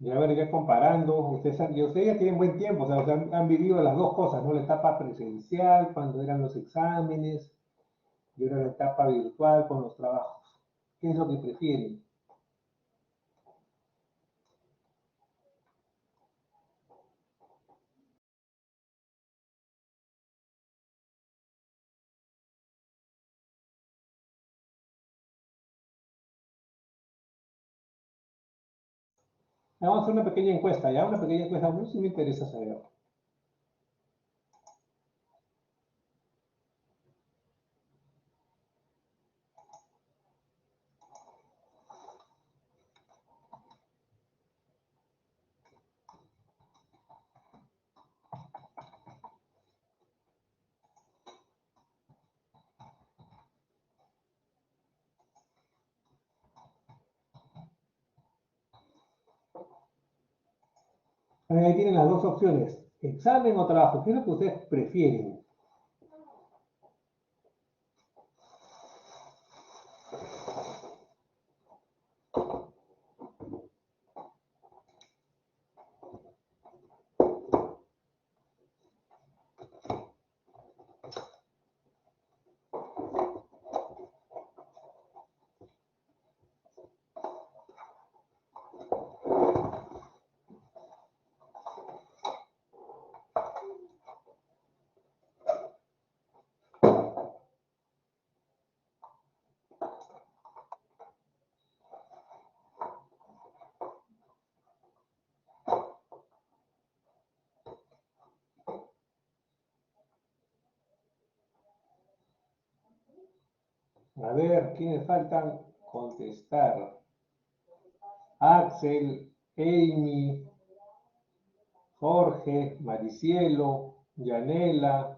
Y a ver, ya comparando, ustedes ya tienen buen tiempo, o sea, han vivido las dos cosas, ¿no? La etapa presencial, cuando eran los exámenes, y ahora la etapa virtual con los trabajos. ¿Qué es lo que prefieren? Vamos a hacer una pequeña encuesta, ya, una pequeña encuesta, a mí sí me interesa saber. Ahí tienen las dos opciones, examen o trabajo. ¿Qué es lo que ustedes prefieren? A ver, ¿quiénes faltan contestar? Axel, Amy, Jorge, Maricielo, Yanela.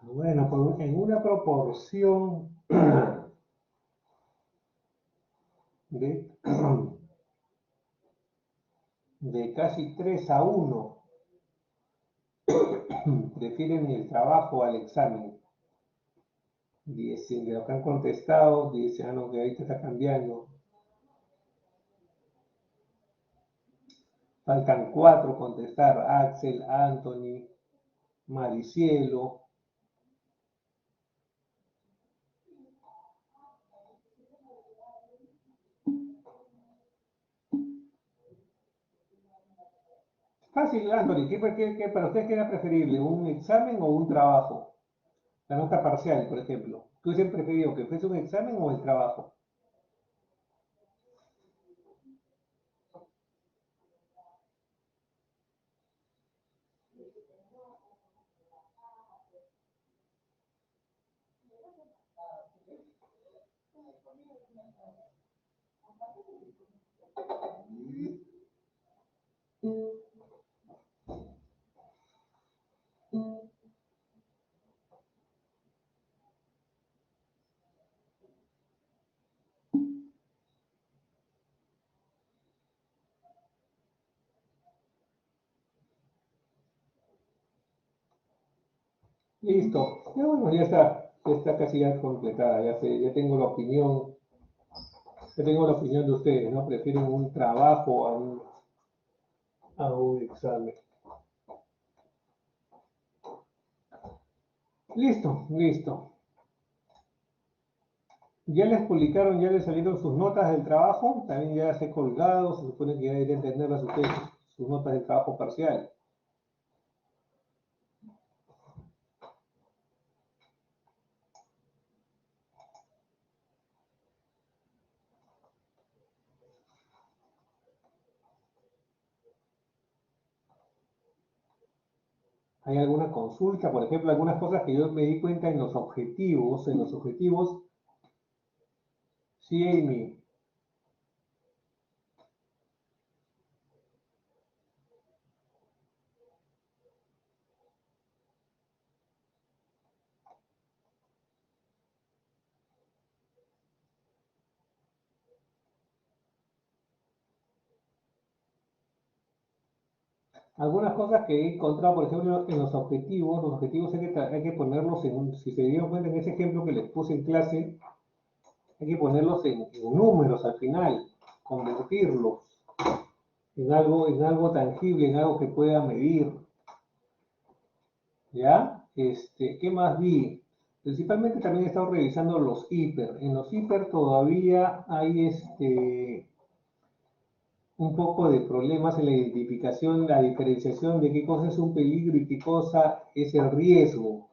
Bueno, en una proporción de, de casi 3-1, prefieren el trabajo al examen. Dicen, lo que han contestado, dicen, ah, no, que ahí te está cambiando. Faltan 4 contestar, Axel, Anthony, Maricielo. Fácil, Anthony, para usted qué era preferible? ¿Un examen o un trabajo? La nota parcial, por ejemplo. ¿Tú hubiesen preferido que fuese un examen o el trabajo? Listo. Ya, bueno, ya está casi ya completada. Ya tengo la opinión, ya tengo la opinión de ustedes, ¿no? Prefieren un trabajo a un examen. Listo, listo. Ya les publicaron, ya les salieron sus notas del trabajo, también ya las he colgado, se supone que ya deben tenerlas ustedes, sus notas del trabajo parcial. ¿Hay alguna consulta? Por ejemplo, algunas cosas que yo me di cuenta en los objetivos, sí, Amy, Algunas cosas que he encontrado, por ejemplo, en los objetivos hay que ponerlos si se dieron cuenta en ese ejemplo que les puse en clase, hay que ponerlos en números al final, convertirlos en algo tangible, en algo que pueda medir, ¿ya? ¿Qué más vi? Principalmente también he estado revisando los hiper. En los hiper todavía hay un poco de problemas en la identificación, la diferenciación de qué cosa es un peligro y qué cosa es el riesgo.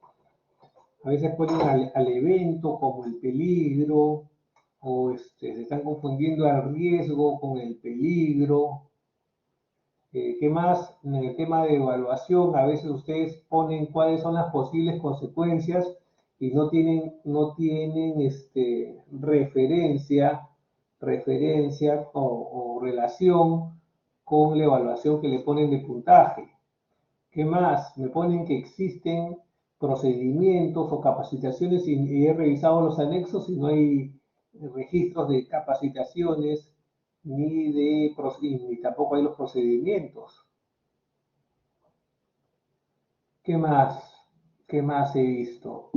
A veces ponen al evento como el peligro, o se están confundiendo al riesgo con el peligro. ¿Qué más? En el tema de evaluación, a veces ustedes ponen cuáles son las posibles consecuencias y no tienen referencia o relación con la evaluación que le ponen de puntaje. ¿Qué más? Me ponen que existen procedimientos o capacitaciones y he revisado los anexos y no hay registros de capacitaciones ni tampoco hay los procedimientos. ¿Qué más? ¿Qué más he visto?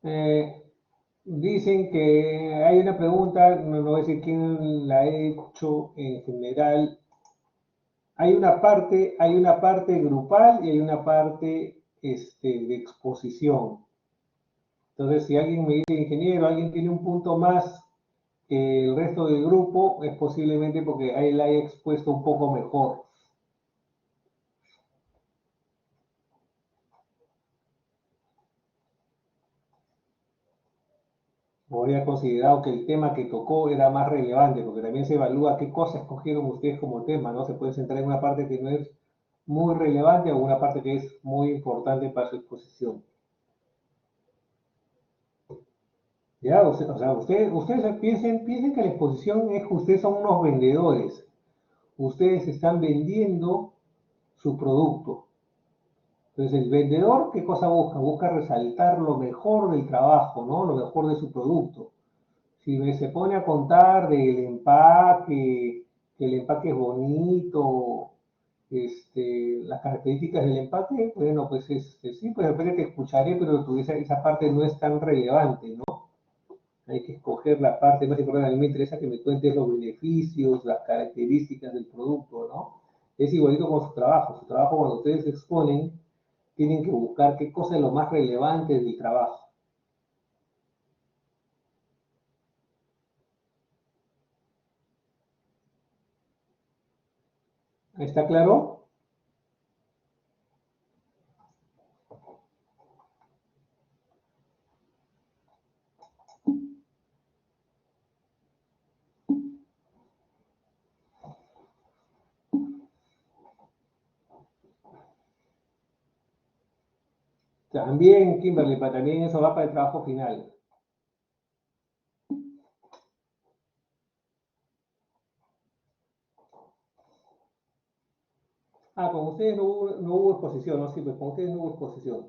Eh, Dicen que hay una pregunta, no voy a decir quién la ha hecho en general. Hay una parte grupal y hay una parte de exposición. Entonces, si alguien me dice ingeniero, alguien tiene un punto más que el resto del grupo, es posiblemente porque a él la haya expuesto un poco mejor. O habría considerado que el tema que tocó era más relevante, porque también se evalúa qué cosas escogieron ustedes como tema, ¿no? Se puede centrar en una parte que no es muy relevante o una parte que es muy importante para su exposición. Ya, o sea, ustedes piensen que la exposición es que ustedes son unos vendedores. Ustedes están vendiendo su producto. Entonces, el vendedor, ¿qué cosa busca? Busca resaltar lo mejor del trabajo, ¿no? Lo mejor de su producto. Si se pone a contar del empaque, que el empaque es bonito, las características del empaque, bueno, pues sí, pues de repente te escucharé, pero esa parte no es tan relevante, ¿no? Hay que escoger la parte más importante. A mí me interesa que me cuentes los beneficios, las características del producto, ¿no? Es igualito con su trabajo. Su trabajo, cuando ustedes se exponen, tienen que buscar qué cosa es lo más relevante del trabajo. ¿Está claro? También, Kimberly, para también eso va para el trabajo final. Con ustedes no hubo exposición, ¿no? Sí, pues con ustedes no hubo exposición.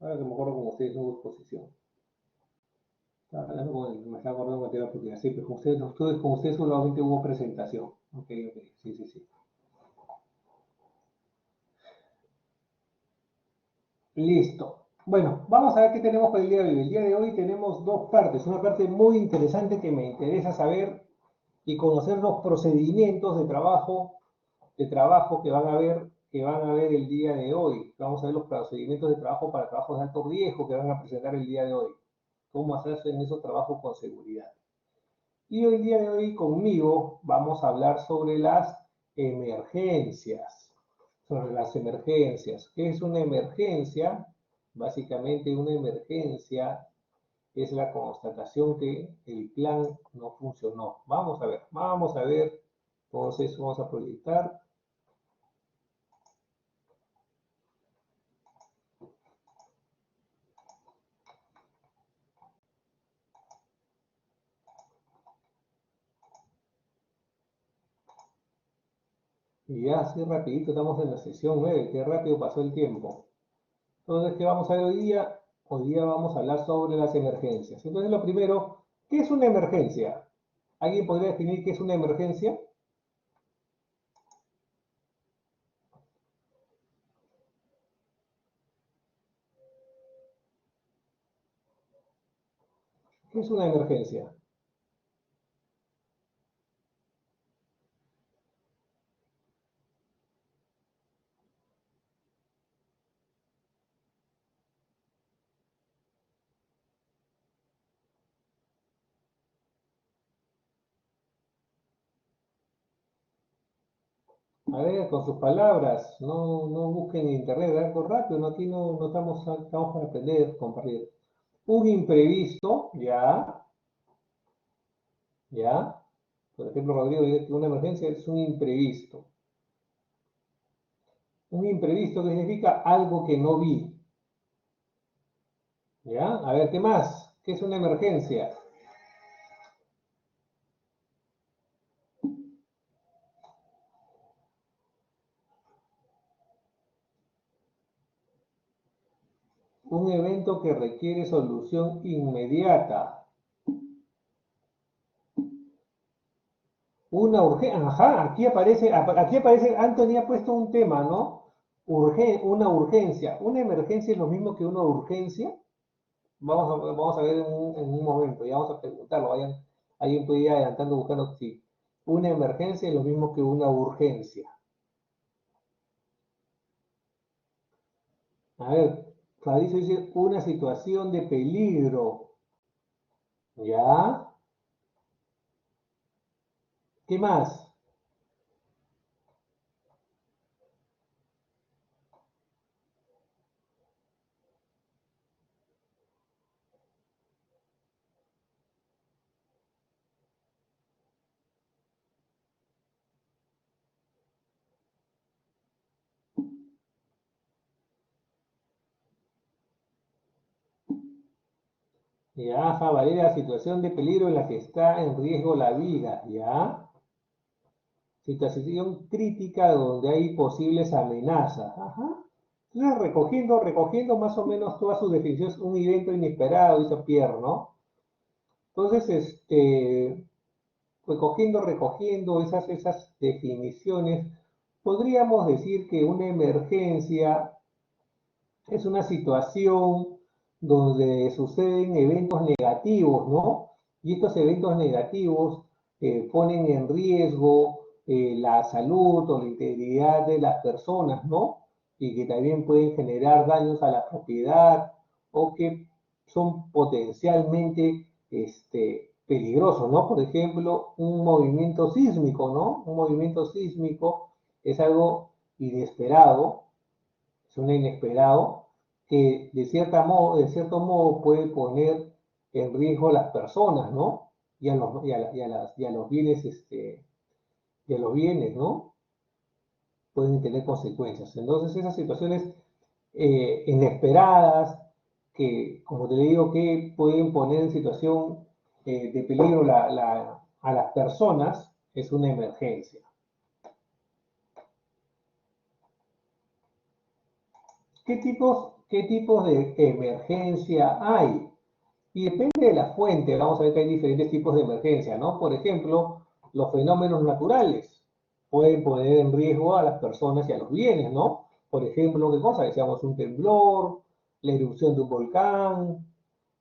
Ahora que me acuerdo con ustedes no hubo exposición. Me estaba acordando con el tema porque sí, pues con ustedes solamente hubo presentación. Ok, ok, sí, sí, sí. Listo. Bueno, vamos a ver qué tenemos para el día de hoy. El día de hoy tenemos dos partes. Una parte muy interesante que me interesa saber y conocer los procedimientos de trabajo que van a ver el día de hoy. Vamos a ver los procedimientos de trabajo para trabajos de alto riesgo que van a presentar el día de hoy. Cómo hacerse en esos trabajos con seguridad. Y hoy día de hoy conmigo vamos a hablar sobre las emergencias. Sobre las emergencias. ¿Qué es una emergencia? Básicamente una emergencia es la constatación que el plan no funcionó. Vamos a ver. Entonces vamos a proyectar. Y ya así rapidito estamos en la sesión 9. Qué rápido pasó el tiempo. Entonces, ¿qué vamos a ver hoy día? Hoy día vamos a hablar sobre las emergencias. Entonces, lo primero, ¿Qué es una emergencia? ¿Alguien podría definir qué es una emergencia? ¿Qué es una emergencia? A ver, con sus palabras, no busquen en internet, algo rápido, no, aquí no estamos para aprender, compartir. Un imprevisto, ya. Por ejemplo, Rodrigo dice que una emergencia es un imprevisto. Un imprevisto que significa algo que no vi, ¿ya? A ver, ¿qué más? ¿Qué es una emergencia? Un evento que requiere solución inmediata. Una urgencia, ajá, aquí aparece, Anthony ha puesto un tema, ¿no? Una urgencia. ¿Una emergencia es lo mismo que una urgencia? Vamos a ver en un momento, ya vamos a preguntarlo, alguien puede ir adelantando buscando si una emergencia es lo mismo que una urgencia. A ver, Fabricio dice una situación de peligro, ¿ya? ¿Qué más? Ya, Valeria, situación de peligro en la que está en riesgo la vida, ¿ya? Situación crítica donde hay posibles amenazas, ajá. Entonces, recogiendo más o menos todas sus definiciones, un evento inesperado, dice Pierre, ¿no? Entonces, recogiendo esas definiciones, podríamos decir que una emergencia es una situación donde suceden eventos negativos, ¿no? Y estos eventos negativos ponen en riesgo la salud o la integridad de las personas, ¿no? Y que también pueden generar daños a la propiedad o que son potencialmente peligrosos, ¿no? Por ejemplo, un movimiento sísmico, ¿no? Un movimiento sísmico es algo inesperado, es un inesperado que de cierto modo puede poner en riesgo a las personas, ¿no? Y a los bienes, ¿no? Pueden tener consecuencias. Entonces, esas situaciones inesperadas, que, como te digo, que pueden poner en situación de peligro a las personas, es una emergencia. ¿Qué tipos de emergencia hay? Y depende de la fuente, vamos a ver que hay diferentes tipos de emergencia, ¿no? Por ejemplo, los fenómenos naturales pueden poner en riesgo a las personas y a los bienes, ¿no? Por ejemplo, ¿qué cosa? Decíamos un temblor, la erupción de un volcán,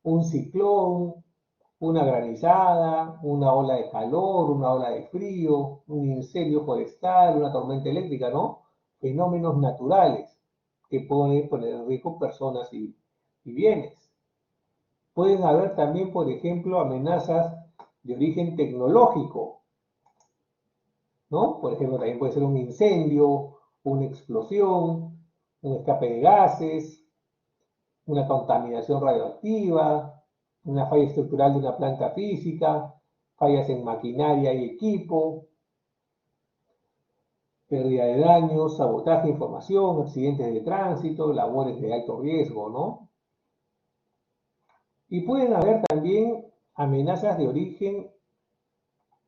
un ciclón, una granizada, una ola de calor, una ola de frío, un incendio forestal, una tormenta eléctrica, ¿no? Fenómenos naturales que pueden poner en riesgo personas y bienes. Pueden haber también, por ejemplo, amenazas de origen tecnológico, ¿no? Por ejemplo, también puede ser un incendio, una explosión, un escape de gases, una contaminación radioactiva, una falla estructural de una planta física, fallas en maquinaria y equipo, pérdida de daños, sabotaje de información, accidentes de tránsito, labores de alto riesgo, ¿no? Y pueden haber también amenazas de origen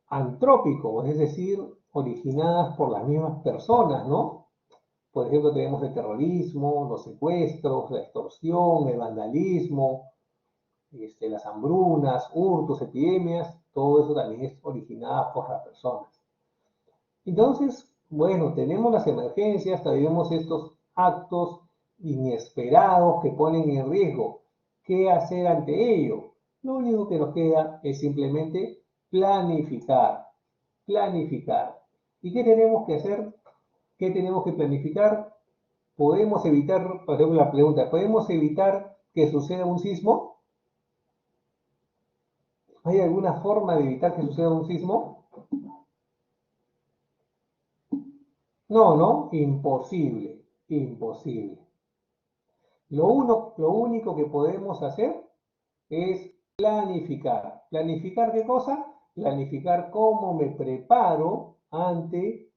antrópico, es decir, originadas por las mismas personas, ¿no? Por ejemplo, tenemos el terrorismo, los secuestros, la extorsión, el vandalismo, las hambrunas, hurtos, epidemias, todo eso también es originado por las personas. Entonces, bueno, tenemos las emergencias, tenemos estos actos inesperados que ponen en riesgo. ¿Qué hacer ante ello? Lo único que nos queda es simplemente planificar, planificar. ¿Y qué tenemos que hacer? ¿Qué tenemos que planificar? ¿Podemos evitar, por ejemplo, la pregunta, ¿podemos evitar que suceda un sismo? ¿Hay alguna forma de evitar que suceda un sismo? No, no, imposible, imposible. Lo único que podemos hacer es planificar. ¿Planificar qué cosa? Planificar cómo me preparo ante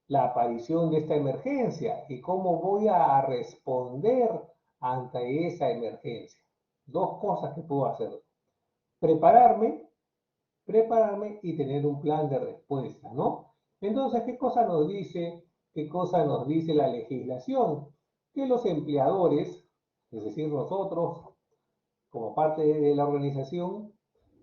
la aparición de esta emergencia y cómo voy a responder ante esa emergencia. Dos cosas que puedo hacer. Prepararme, prepararme y tener un plan de respuesta, ¿no? Entonces, qué cosa nos dice la legislación? Que los empleadores, es decir, nosotros, como parte de la organización,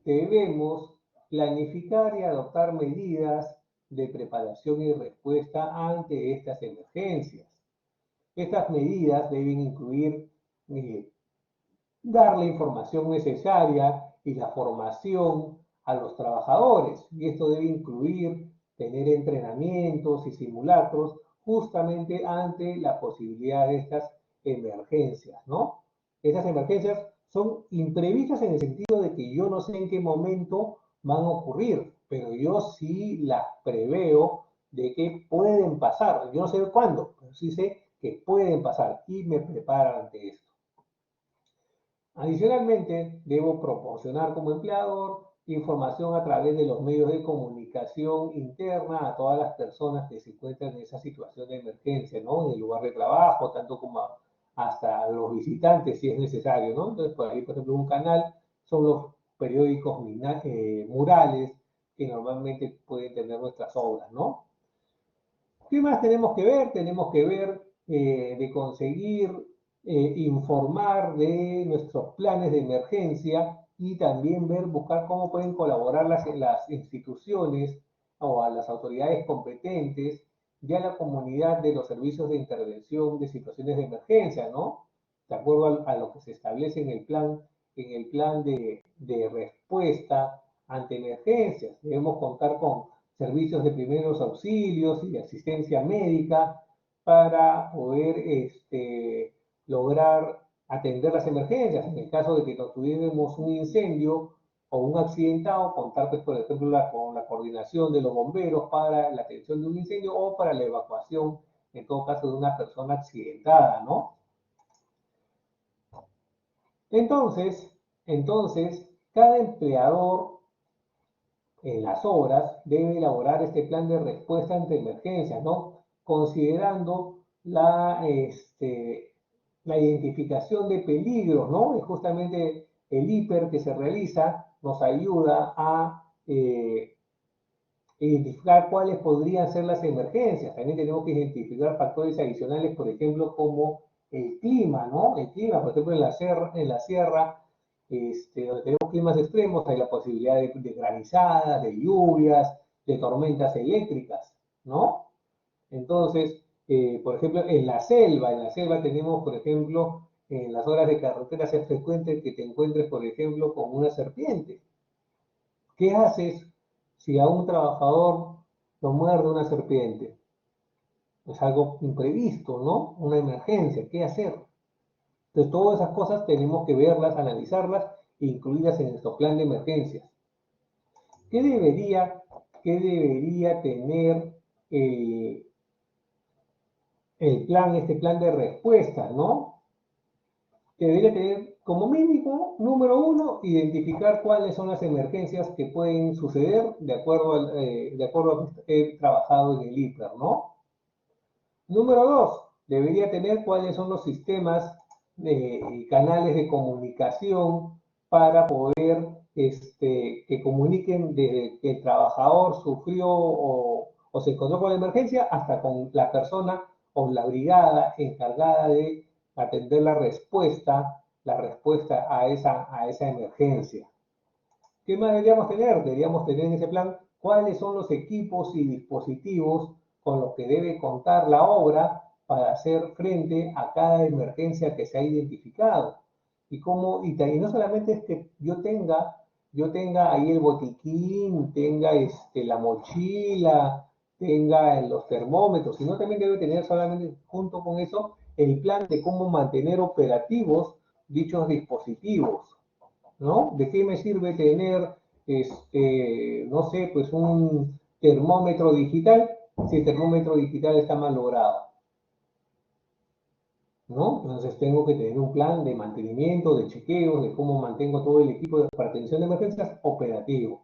debemos planificar y adoptar medidas de preparación y respuesta ante estas emergencias. Estas medidas deben incluir dar la información necesaria y la formación a los trabajadores. Y esto debe incluir tener entrenamientos y simulacros justamente ante la posibilidad de estas emergencias, ¿no? Estas emergencias son imprevistas en el sentido de que yo no sé en qué momento van a ocurrir, pero yo sí las preveo de que pueden pasar. Yo no sé cuándo, pero sí sé que pueden pasar y me preparo ante esto. Adicionalmente, debo proporcionar como empleador información a través de los medios de comunicación interna a todas las personas que se encuentran en esa situación de emergencia, ¿no? En el lugar de trabajo, tanto como hasta los visitantes, si es necesario, ¿no? Entonces, por ahí, por ejemplo, un canal son los periódicos murales que normalmente pueden tener nuestras obras, ¿no? ¿Qué más tenemos que ver? Tenemos que ver de conseguir informar de nuestros planes de emergencia y también ver, buscar cómo pueden colaborar las instituciones o a las autoridades competentes y a la comunidad de los servicios de intervención de situaciones de emergencia, ¿no? De acuerdo a lo que se establece en el plan de respuesta ante emergencias. Debemos contar con servicios de primeros auxilios y de asistencia médica para poder lograr atender las emergencias. En el caso de que no tuviéramos un incendio o un accidentado, contar, pues, por ejemplo, con la coordinación de los bomberos para la atención de un incendio o para la evacuación, en todo caso, de una persona accidentada, ¿no? Entonces, cada empleador en las obras debe elaborar este plan de respuesta ante emergencias, ¿no? Considerando la identificación de peligros, ¿no? Y justamente el hiper que se realiza nos ayuda a identificar cuáles podrían ser las emergencias. También tenemos que identificar factores adicionales, por ejemplo, como el clima, ¿no? El clima, por ejemplo, en la sierra donde tenemos climas extremos, hay la posibilidad de granizadas, de lluvias, de tormentas eléctricas, ¿no? Entonces, por ejemplo, en la selva tenemos, por ejemplo, en las horas de carretera es frecuente que te encuentres, por ejemplo, con una serpiente. ¿Qué haces si a un trabajador lo muerde una serpiente? Es algo imprevisto, ¿no? Una emergencia, ¿qué hacer? Entonces, todas esas cosas tenemos que verlas, analizarlas e incluirlas en nuestro plan de emergencias. ¿Qué debería tener este plan de respuesta, ¿no? Que debería tener como mínimo, número uno, identificar cuáles son las emergencias que pueden suceder de acuerdo a que he trabajado en el IPER, ¿no? Número dos, debería tener cuáles son los sistemas de canales de comunicación para poder que comuniquen desde que el trabajador sufrió o se encontró con la emergencia hasta con la persona o la brigada encargada de atender la respuesta la respuesta a esa emergencia. ¿Qué más deberíamos tener? Deberíamos tener en ese plan cuáles son los equipos y dispositivos con los que debe contar la obra para hacer frente a cada emergencia que se ha identificado. Y no solamente es que yo tenga ahí el botiquín, tenga la mochila, tenga los termómetros, sino también debe tener solamente junto con eso el plan de cómo mantener operativos dichos dispositivos, ¿no? ¿De qué me sirve tener, no sé, pues un termómetro digital si el termómetro digital está mal logrado? ¿No? Entonces tengo que tener un plan de mantenimiento, de chequeo, de cómo mantengo todo el equipo para atención de emergencias operativo,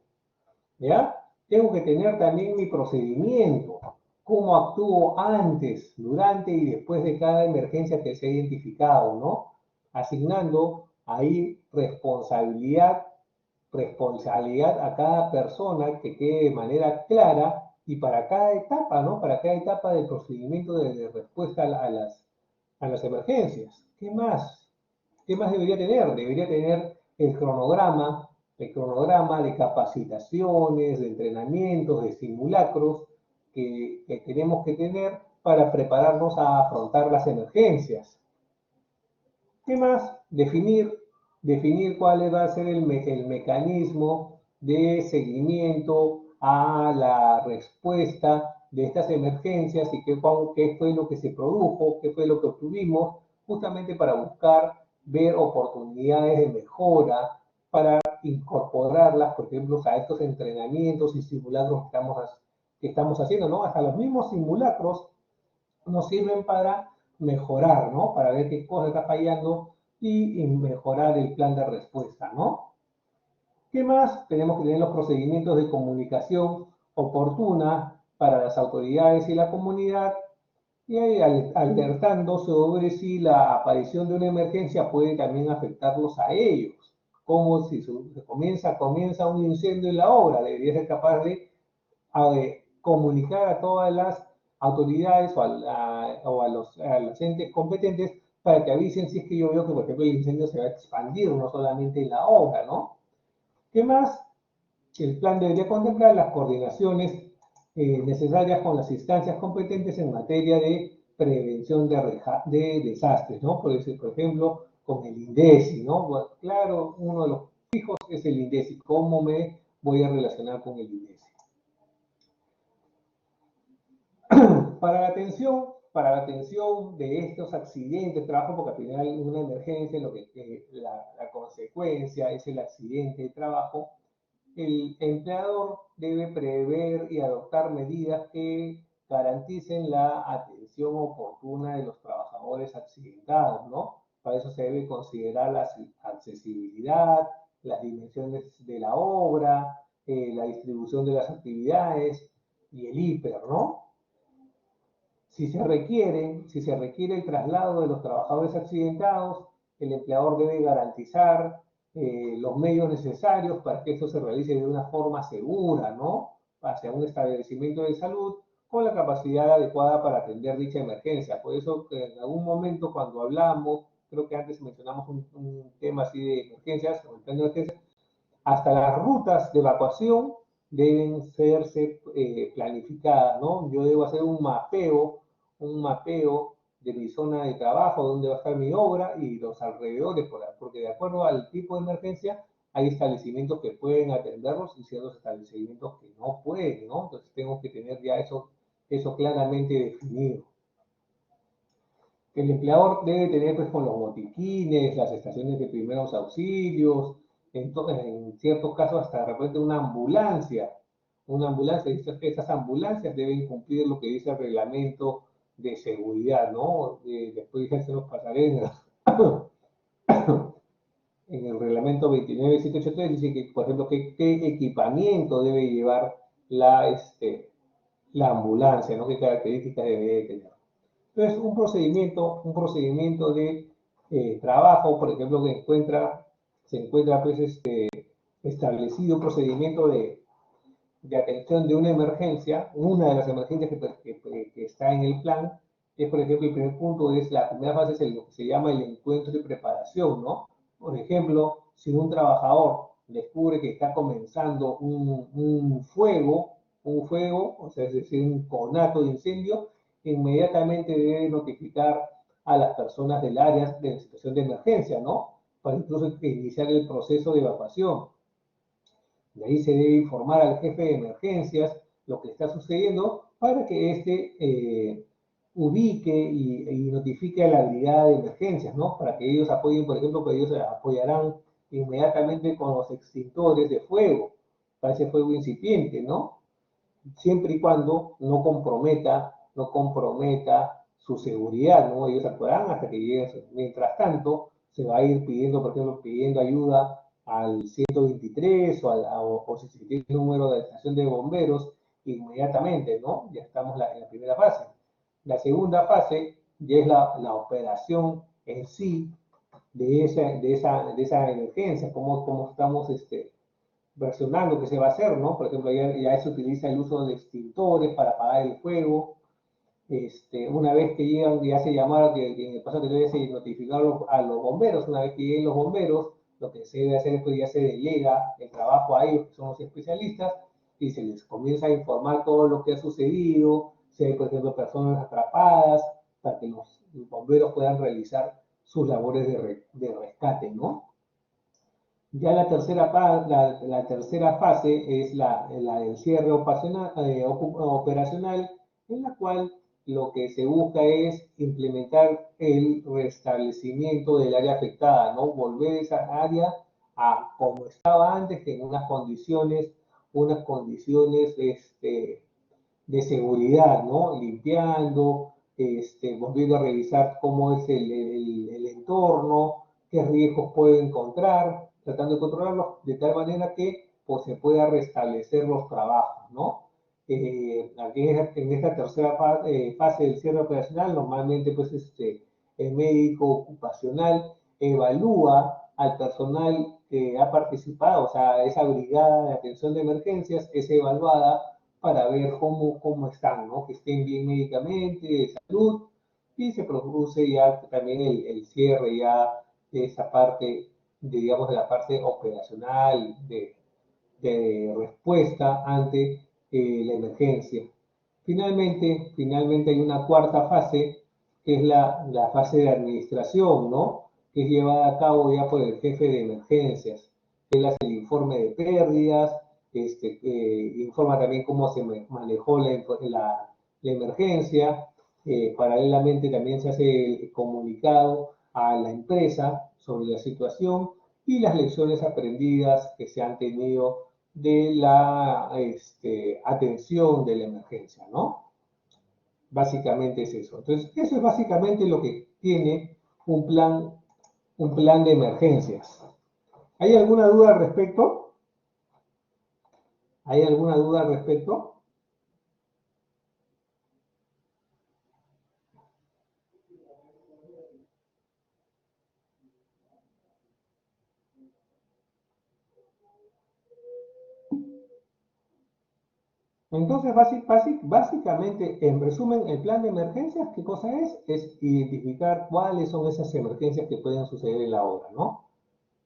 ¿ya? Tengo que tener también mi procedimiento, cómo actúo antes, durante y después de cada emergencia que se ha identificado, ¿no? Asignando ahí responsabilidad a cada persona que quede de manera clara y para cada etapa, ¿no? Para cada etapa del procedimiento de respuesta a las emergencias. ¿Qué más? ¿Qué más debería tener? Debería tener el cronograma de capacitaciones, de entrenamientos, de simulacros que tenemos que tener para prepararnos a afrontar las emergencias. ¿Qué más? Definir cuál va a ser el mecanismo de seguimiento a la respuesta de estas emergencias y qué fue lo que se produjo, qué fue lo que obtuvimos, justamente para buscar ver oportunidades de mejora, para incorporarlas, por ejemplo, a estos entrenamientos y simulacros que estamos haciendo, ¿no? Hasta los mismos simulacros nos sirven para mejorar, ¿no? Para ver qué cosa está fallando y mejorar el plan de respuesta, ¿no? ¿Qué más? Tenemos que tener los procedimientos de comunicación oportuna para las autoridades y la comunidad y ahí alertando sobre si la aparición de una emergencia puede también afectarlos a ellos. Como si comienza un incendio en la obra, debería ser capaz de comunicar a todas las autoridades a los entes competentes para que avisen si es que yo veo que, por ejemplo, el incendio se va a expandir, no solamente en la obra, ¿no? ¿Qué más? El plan debería contemplar las coordinaciones necesarias con las instancias competentes en materia de prevención de desastres, ¿no? Por ejemplo, con el INDECI, ¿no? Bueno, claro, uno de los fijos es el INDECI. ¿Cómo me voy a relacionar con el INDECI? Para la atención de estos accidentes de trabajo, porque al final una emergencia, la consecuencia es el accidente de trabajo, el empleador debe prever y adoptar medidas que garanticen la atención oportuna de los trabajadores accidentados, ¿no? Para eso se debe considerar la accesibilidad, las dimensiones de la obra, la distribución de las actividades y el hiper, ¿no? Si se requiere el traslado de los trabajadores accidentados, el empleador debe garantizar los medios necesarios para que esto se realice de una forma segura, ¿no? Hacia un establecimiento de salud con la capacidad adecuada para atender dicha emergencia. Por eso, en algún momento cuando hablamos, creo que antes mencionamos un tema así de emergencias, o el plan de emergencias, hasta las rutas de evacuación deben serse planificadas, ¿no? Yo debo hacer un mapeo de mi zona de trabajo, donde va a estar mi obra y los alrededores, porque de acuerdo al tipo de emergencia, hay establecimientos que pueden atenderlos y ciertos establecimientos que no pueden, ¿no? Entonces tengo que tener ya eso claramente definido. El empleador debe tener pues con los botiquines, las estaciones de primeros auxilios, en ciertos casos hasta de repente una ambulancia, estas ambulancias deben cumplir lo que dice el reglamento de seguridad, ¿no? Después ya se nos pasaré en el reglamento 29783 dice que, por ejemplo, qué equipamiento debe llevar la ambulancia, ¿no? Qué características debe tener. Entonces, un procedimiento de trabajo, por ejemplo, se encuentra pues, establecido un procedimiento de atención de una emergencia, una de las emergencias que está en el plan, es, por ejemplo, el primer punto es, la primera fase es lo que se llama el encuentro y preparación, ¿no? Por ejemplo, si un trabajador descubre que está comenzando un fuego, o sea, es decir, un conato de incendio, inmediatamente debe notificar a las personas del área de la situación de emergencia, ¿no? Para incluso iniciar el proceso de evacuación. De ahí se debe informar al jefe de emergencias lo que está sucediendo para que éste ubique y notifique a la brigada de emergencias, ¿no? Para que ellos apoyen, por ejemplo, que ellos apoyarán inmediatamente con los extintores de fuego, para ese fuego incipiente, ¿no? Siempre y cuando no comprometa su seguridad, ¿no? Ellos actuarán hasta que lleguen. Mientras tanto, se va a ir pidiendo, por ejemplo, pidiendo ayuda al 123 o si se tiene el número de la estación de bomberos, inmediatamente, ¿no? Ya estamos en la primera fase. La segunda fase ya es la operación en sí de esa emergencia, cómo estamos versionando qué se va a hacer, ¿no? Por ejemplo, ya se utiliza el uso de extintores para apagar el fuego. Una vez que llegan, ya se llamaron, que en el paso anterior ya se notificaron a los bomberos, una vez que lleguen los bomberos, lo que se debe hacer es que ya se delega el trabajo a ellos, que son los especialistas, y se les comienza a informar todo lo que ha sucedido, si hay, por ejemplo, personas atrapadas, para que los bomberos puedan realizar sus labores de rescate, ¿no? Ya la tercera fase es la del cierre operacional, en la cual lo que se busca es implementar el restablecimiento del área afectada, ¿no? Volver esa área a como estaba antes, en unas condiciones de seguridad, ¿no? Limpiando, volviendo a revisar cómo es el entorno, qué riesgos puede encontrar, tratando de controlarlos de tal manera que pues, se pueda restablecer los trabajos, ¿no? Aquí en esta tercera fase del cierre operacional, normalmente pues el médico ocupacional evalúa al personal que ha participado, o sea, esa brigada de atención de emergencias es evaluada para ver cómo están, ¿no? Que estén bien médicamente, de salud, y se produce ya también el cierre ya de esa parte, digamos, de la parte operacional, de respuesta ante la emergencia. Finalmente hay una cuarta fase, que es la fase de administración, ¿no? Que es llevada a cabo ya por el jefe de emergencias. Él hace el informe de pérdidas, informa también cómo se manejó la emergencia. Paralelamente también se hace el comunicado a la empresa sobre la situación y las lecciones aprendidas que se han tenido de la atención de la emergencia, ¿no? Básicamente es eso. Entonces, eso es básicamente lo que tiene un plan de emergencias. ¿Hay alguna duda al respecto? ¿Hay alguna duda al respecto? Entonces, básicamente, en resumen, el plan de emergencias, ¿qué cosa es? Es identificar cuáles son esas emergencias que pueden suceder en la obra, ¿no?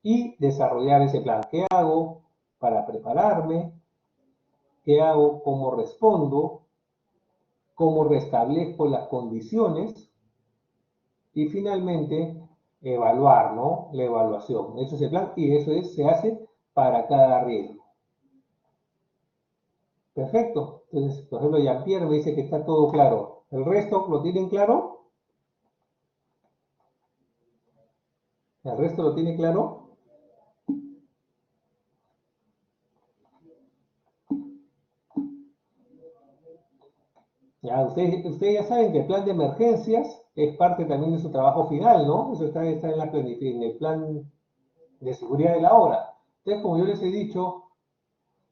Y desarrollar ese plan. ¿Qué hago para prepararme? ¿Qué hago? ¿Cómo respondo? ¿Cómo restablezco las condiciones? Y finalmente, evaluar, ¿no? La evaluación. Eso es el plan y se hace para cada riesgo. Perfecto. Entonces, por ejemplo, Jean-Pierre me dice que está todo claro. ¿El resto lo tienen claro? ¿El resto lo tiene claro? Ya, ustedes ya saben que el plan de emergencias es parte también de su trabajo final, ¿no? Eso está en el plan de seguridad de la obra. Entonces, como yo les he dicho,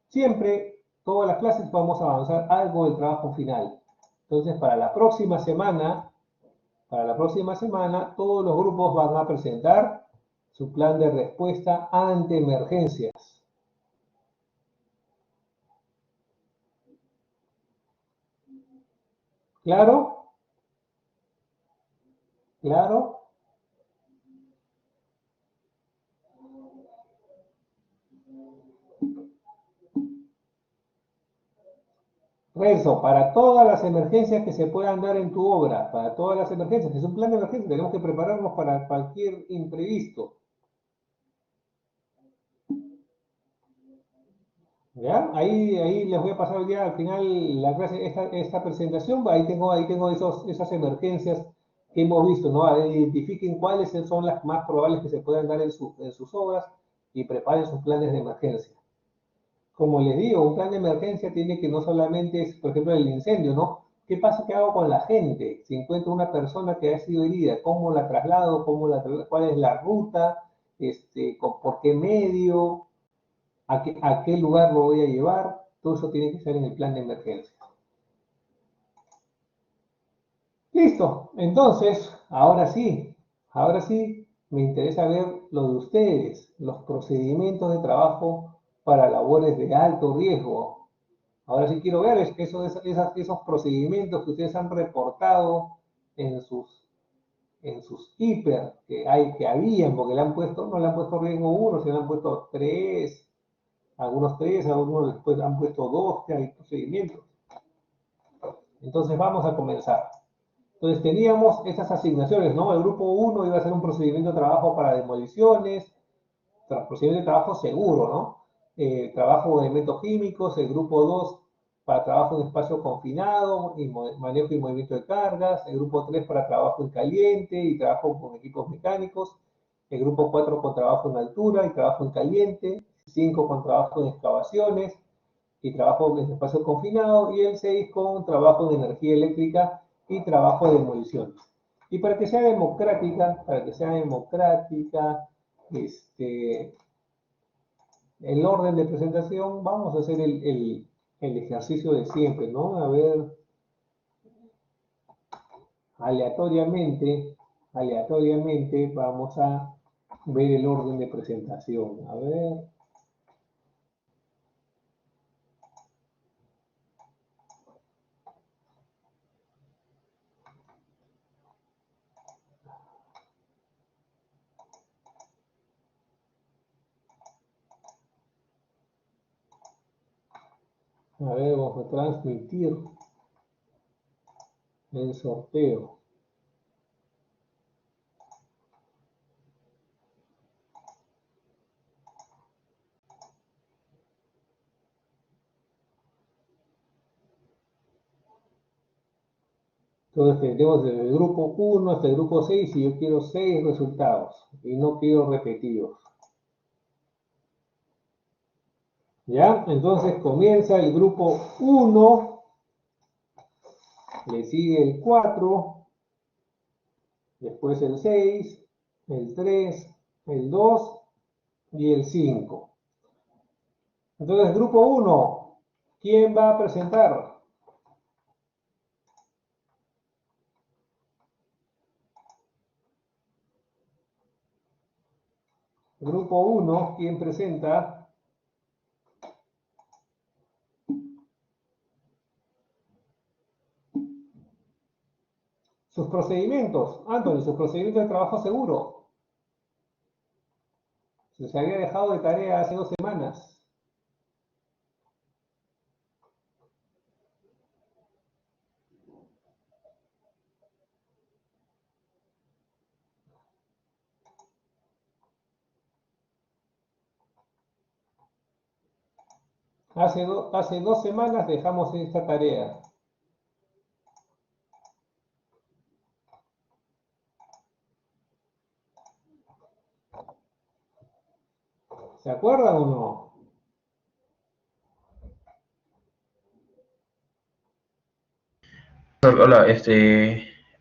siempre, todas las clases vamos a avanzar algo del trabajo final. Entonces, para la próxima semana, todos los grupos van a presentar su plan de respuesta ante emergencias. ¿Claro? ¿Claro? Renzo, para todas las emergencias que se puedan dar en tu obra, para todas las emergencias, que es un plan de emergencia, tenemos que prepararnos para cualquier imprevisto. ¿Ya? Ahí les voy a pasar ya al final la clase, esta presentación, ahí tengo esas emergencias que hemos visto, ¿no? Identifiquen cuáles son las más probables que se puedan dar en sus obras y preparen sus planes de emergencia. Como les digo, un plan de emergencia tiene que no solamente es, por ejemplo, el incendio, ¿no? ¿Qué pasa? ¿Qué hago con la gente? Si encuentro una persona que ha sido herida, ¿cómo la traslado? ¿Cuál es la ruta? ¿Por qué medio? ¿A qué lugar lo voy a llevar? Todo eso tiene que ser en el plan de emergencia. Listo. Entonces, ahora sí, me interesa ver lo de ustedes, los procedimientos de trabajo para labores de alto riesgo. Ahora sí quiero ver esos procedimientos que ustedes han reportado en sus hiper que habían, porque no le han puesto riesgo 1, se le han puesto 3, algunos después han puesto 2, que hay procedimientos. Entonces vamos a comenzar. Entonces teníamos estas asignaciones, ¿no? El grupo 1 iba a ser un procedimiento de trabajo para demoliciones, procedimiento de trabajo seguro, ¿no? Trabajo de elementos químicos, el grupo 2 para trabajo en espacio confinado, y manejo y movimiento de cargas, el grupo 3 para trabajo en caliente y trabajo con equipos mecánicos, el grupo 4 con trabajo en altura y trabajo en caliente, 5 con trabajo en excavaciones y trabajo en espacio confinado, y el 6 con trabajo en energía eléctrica y trabajo de demoliciones. Y para que sea democrática, el orden de presentación, vamos a hacer el ejercicio de siempre, ¿no? A ver, aleatoriamente vamos a ver el orden de presentación. A ver, vamos a transmitir el sorteo. Entonces tenemos desde el grupo 1 hasta el grupo 6 y yo quiero 6 resultados y no quiero repetidos. ¿Ya? Entonces comienza el grupo 1, le sigue el 4, después el 6, el 3, el 2 y el 5. Entonces, grupo 1, ¿quién va a presentar? Grupo 1, ¿quién presenta? Sus procedimientos. Anthony, sus procedimientos de trabajo seguro. Se había dejado de tarea hace 2 semanas. Hace 2 semanas dejamos esta tarea. ¿Se acuerdan o no? Hola,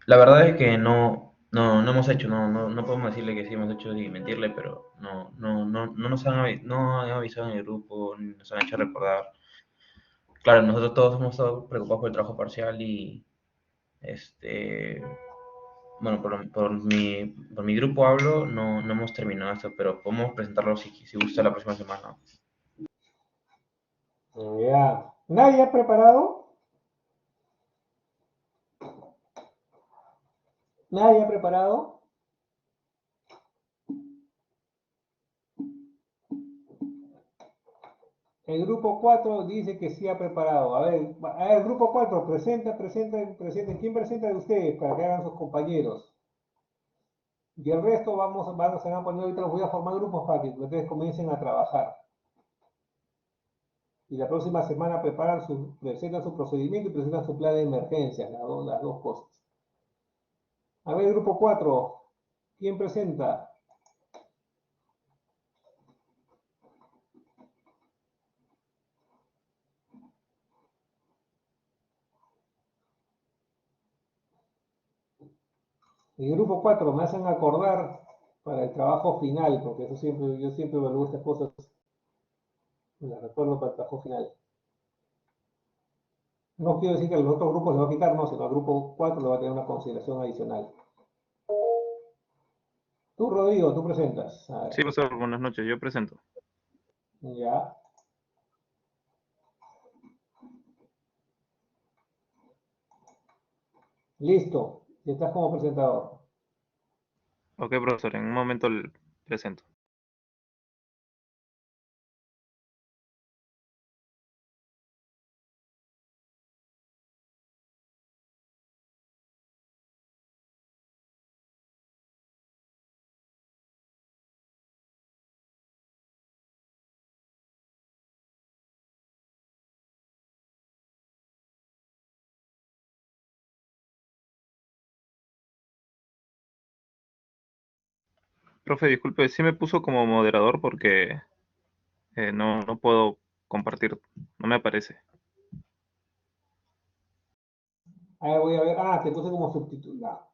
la verdad es que no hemos hecho, no podemos decirle que sí hemos hecho y mentirle, pero no nos no han avisado en el grupo, ni nos han hecho recordar. Claro, nosotros todos hemos estado preocupados por el trabajo parcial y, este, bueno, por mi grupo hablo, no hemos terminado esto, pero podemos presentarlo si gusta la próxima semana. Ya. ¿Nadie ha preparado? ¿Nadie ha preparado? El grupo 4 dice que sí ha preparado. A ver, grupo 4, presenten. ¿Quién presenta de ustedes para que hagan sus compañeros? Y el resto se van a poner ahorita, los voy a formar grupos para que ustedes comiencen a trabajar. Y la próxima semana presentan su procedimiento y presentan su plan de emergencia, las dos cosas. A ver, grupo 4, ¿quién presenta? El grupo 4 me hacen acordar para el trabajo final, porque yo siempre evalúo estas cosas, me las recuerdo para el trabajo final. No quiero decir que a los otros grupos les va a quitar, no, sino al grupo 4 le va a tener una consideración adicional. Tú, Rodrigo, tú presentas. A ver, Sí, profesor, buenas noches, yo presento. ya. Listo, ya estás como presentador. Ok, profesor, en un momento le presento. Profe, disculpe, sí me puso como moderador porque no puedo compartir, no me aparece. A ver, voy a ver. Ah, te puse como subtitulado.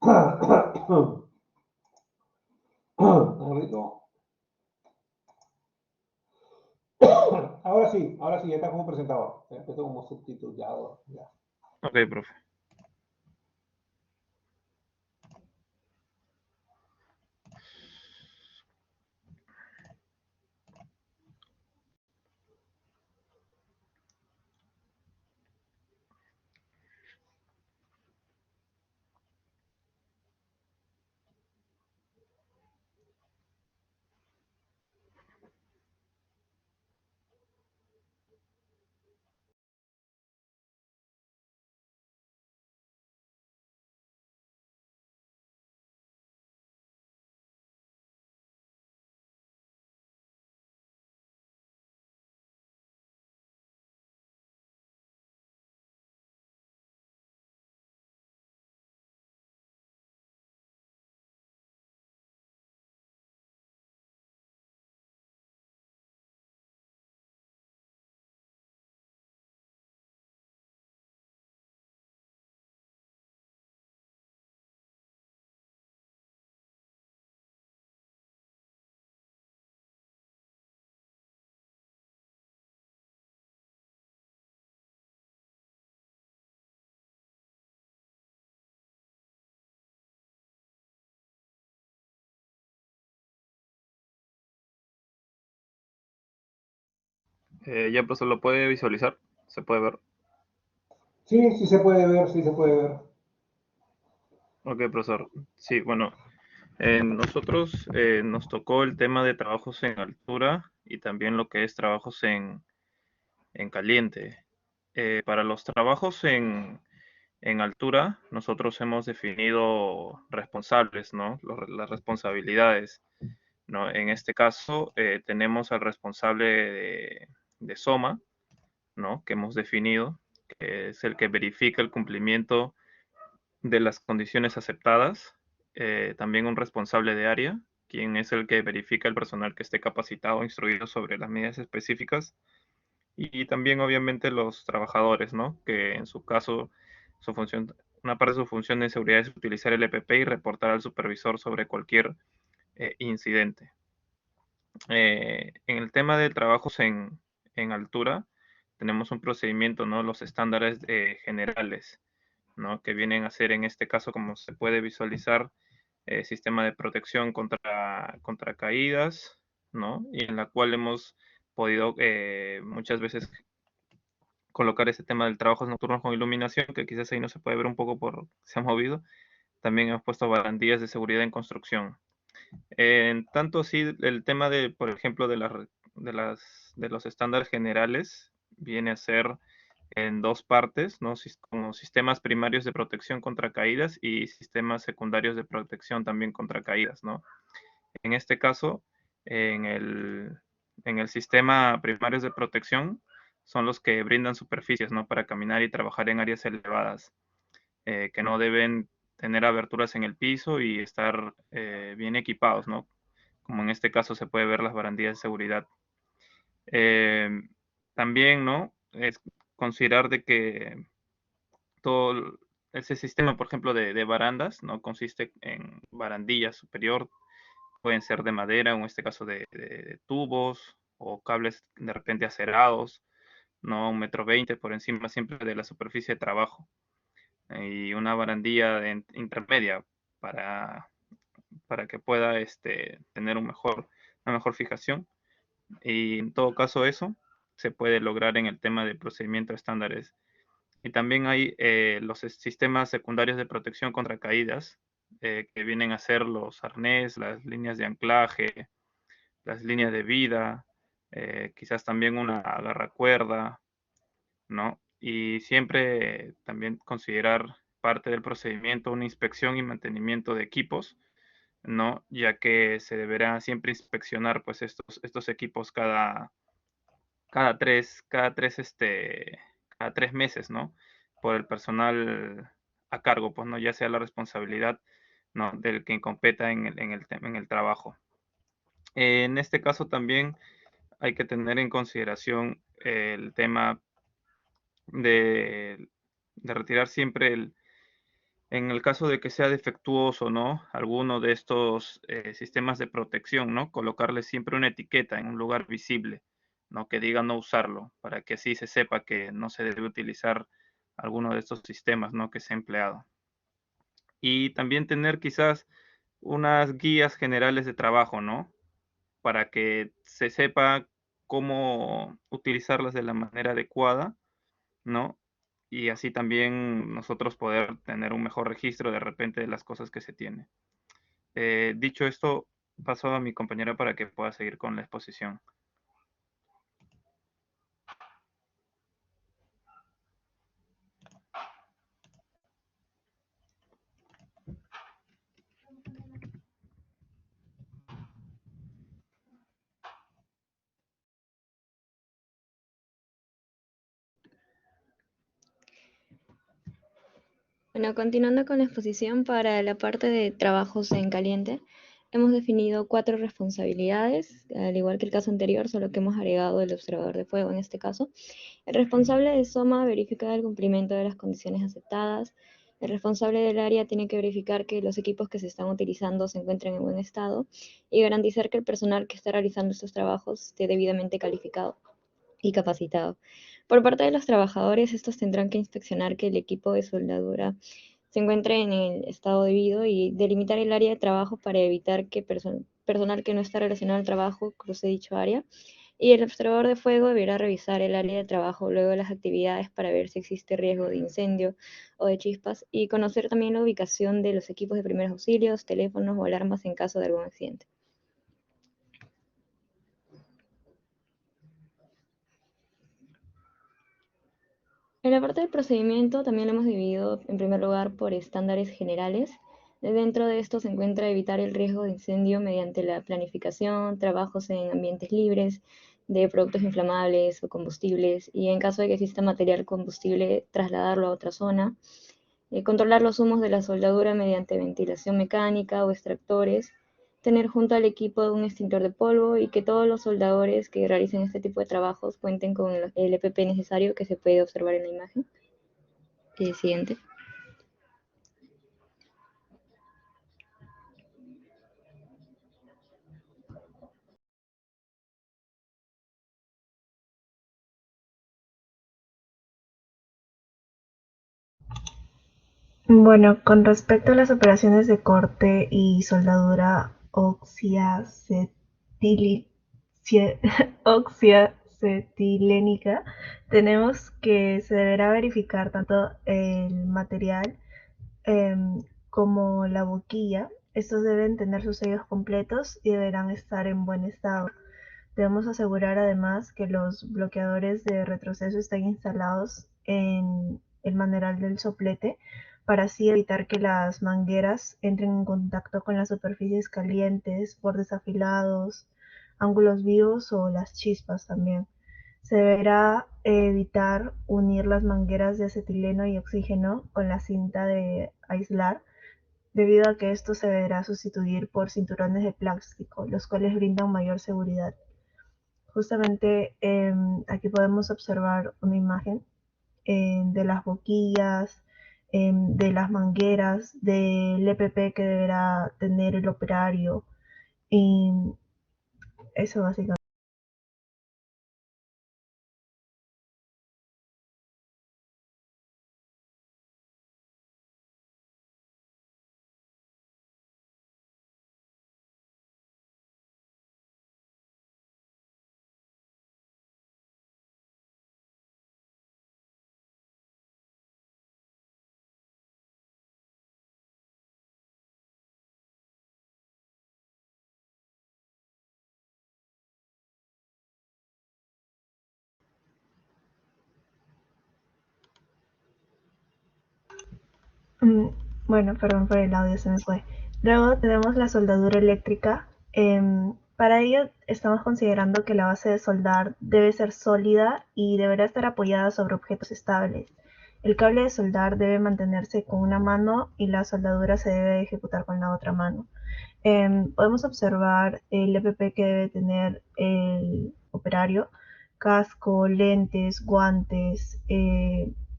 Ahora sí, ya está como presentador. Ya empezó como subtitulado. Ya. Ok, profe. Ya, profesor, ¿lo puede visualizar? ¿Se puede ver? Sí, sí se puede ver, sí se puede ver. Ok, profesor. Sí, bueno, nosotros nos tocó el tema de trabajos en altura y también lo que es trabajos en caliente. Para los trabajos en altura, nosotros hemos definido responsables, ¿no? Las responsabilidades, ¿no? En este caso, tenemos al responsable de SOMA, ¿no? Que hemos definido, que es el que verifica el cumplimiento de las condiciones aceptadas. También un responsable de área, quien es el que verifica el personal que esté capacitado o instruido sobre las medidas específicas. Y también, obviamente, los trabajadores, ¿no? Que en su caso, su función, una parte de su función de seguridad es utilizar el EPP y reportar al supervisor sobre cualquier incidente. En el tema de trabajos en altura, tenemos un procedimiento, ¿no? Los estándares generales, ¿no? Que vienen a ser, en este caso, como se puede visualizar, sistema de protección contra caídas, ¿no? Y en la cual hemos podido muchas veces colocar ese tema del trabajo nocturno con iluminación, que quizás ahí no se puede ver un poco por se ha movido, también hemos puesto barandillas de seguridad en construcción. En tanto así, el tema de, por ejemplo, de los estándares generales viene a ser en dos partes, ¿no? Como sistemas primarios de protección contra caídas y sistemas secundarios de protección también contra caídas, ¿no? En este caso, en el sistema primarios de protección son los que brindan superficies, ¿no? Para caminar y trabajar en áreas elevadas, que no deben tener aberturas en el piso y estar bien equipados, ¿no? Como en este caso se puede ver las barandillas de seguridad. También, ¿no? Es considerar de que todo ese sistema, por ejemplo, de barandas, ¿no? Consiste en barandilla superior, pueden ser de madera, o en este caso de tubos o cables de repente acerados, ¿no? 1,20 m por encima siempre de la superficie de trabajo. Y una barandilla intermedia para, para que pueda tener una mejor fijación. Y en todo caso eso se puede lograr en el tema de procedimiento estándares. Y también hay los sistemas secundarios de protección contra caídas, que vienen a ser los arnés, las líneas de anclaje, las líneas de vida, quizás también una agarracuerda, ¿no? Y siempre también considerar parte del procedimiento una inspección y mantenimiento de equipos, ¿no? Ya que se deberá siempre inspeccionar pues estos equipos cada tres, cada 3 meses, ¿no? Por el personal a cargo, pues, ¿no? Ya sea la responsabilidad, ¿no? Del que competa en el trabajo. En este caso también hay que tener en consideración el tema de retirar siempre en el caso de que sea defectuoso, ¿no? Alguno de estos sistemas de protección, ¿no? Colocarle siempre una etiqueta en un lugar visible, ¿no? Que diga no usarlo, para que así se sepa que no se debe utilizar alguno de estos sistemas, ¿no? Que se ha empleado. Y también tener quizás unas guías generales de trabajo, ¿no? Para que se sepa cómo utilizarlas de la manera adecuada, ¿no? Y así también nosotros poder tener un mejor registro de repente de las cosas que se tiene. Dicho esto, paso a mi compañera para que pueda seguir con la exposición. Bueno, continuando con la exposición para la parte de trabajos en caliente, hemos definido 4 responsabilidades, al igual que el caso anterior, solo que hemos agregado el observador de fuego en este caso. El responsable de SOMA verifica el cumplimiento de las condiciones aceptadas. El responsable del área tiene que verificar que los equipos que se están utilizando se encuentren en buen estado y garantizar que el personal que está realizando estos trabajos esté debidamente calificado y capacitado. Por parte de los trabajadores, estos tendrán que inspeccionar que el equipo de soldadura se encuentre en el estado debido y delimitar el área de trabajo para evitar que personal que no está relacionado al trabajo cruce dicho área. Y el observador de fuego deberá revisar el área de trabajo luego de las actividades para ver si existe riesgo de incendio o de chispas y conocer también la ubicación de los equipos de primeros auxilios, teléfonos o alarmas en caso de algún accidente. En la parte del procedimiento también lo hemos dividido en primer lugar por estándares generales. Dentro de esto se encuentra evitar el riesgo de incendio mediante la planificación, trabajos en ambientes libres de productos inflamables o combustibles y en caso de que exista material combustible trasladarlo a otra zona. Controlar los humos de la soldadura mediante ventilación mecánica o extractores, tener junto al equipo un extintor de polvo y que todos los soldadores que realicen este tipo de trabajos cuenten con el EPP necesario que se puede observar en la imagen. Siguiente. Bueno, con respecto a las operaciones de corte y soldadura oxiacetilénica, tenemos que se deberá verificar tanto el material como la boquilla. Estos deben tener sus sellos completos y deberán estar en buen estado. Debemos asegurar además que los bloqueadores de retroceso estén instalados en el manual del soplete para así evitar que las mangueras entren en contacto con las superficies calientes, bordes afilados, ángulos vivos o las chispas también. Se deberá evitar unir las mangueras de acetileno y oxígeno con la cinta de aislar, debido a que esto se deberá sustituir por cinturones de plástico, los cuales brindan mayor seguridad. Justamente aquí podemos observar una imagen de las boquillas, de las mangueras, del EPP que deberá tener el operario, y eso básicamente. Mm, Bueno, perdón por el audio, se me fue. Luego tenemos la soldadura eléctrica. Para ello estamos considerando que la base de soldar debe ser sólida y deberá estar apoyada sobre objetos estables. El cable de soldar debe mantenerse con una mano y la soldadura se debe ejecutar con la otra mano. Podemos observar el EPP que debe tener el operario: casco, lentes, guantes,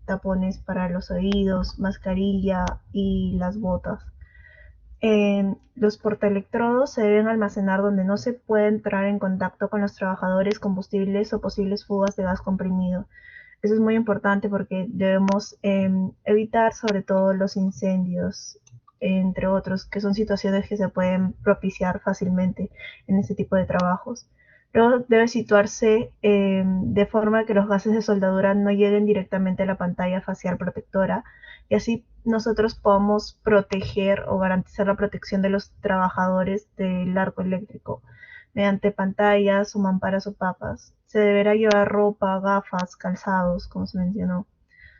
tapones para los oídos, mascarilla y las botas. Los portaelectrodos se deben almacenar donde no se puede entrar en contacto con los trabajadores, combustibles o posibles fugas de gas comprimido. Eso es muy importante porque debemos evitar sobre todo los incendios, entre otros, que son situaciones que se pueden propiciar fácilmente en este tipo de trabajos. Luego debe situarse de forma que los gases de soldadura no lleguen directamente a la pantalla facial protectora, y así nosotros podamos proteger o garantizar la protección de los trabajadores del arco eléctrico mediante pantallas o mamparas opacas. Se deberá llevar ropa, gafas, calzados, como se mencionó.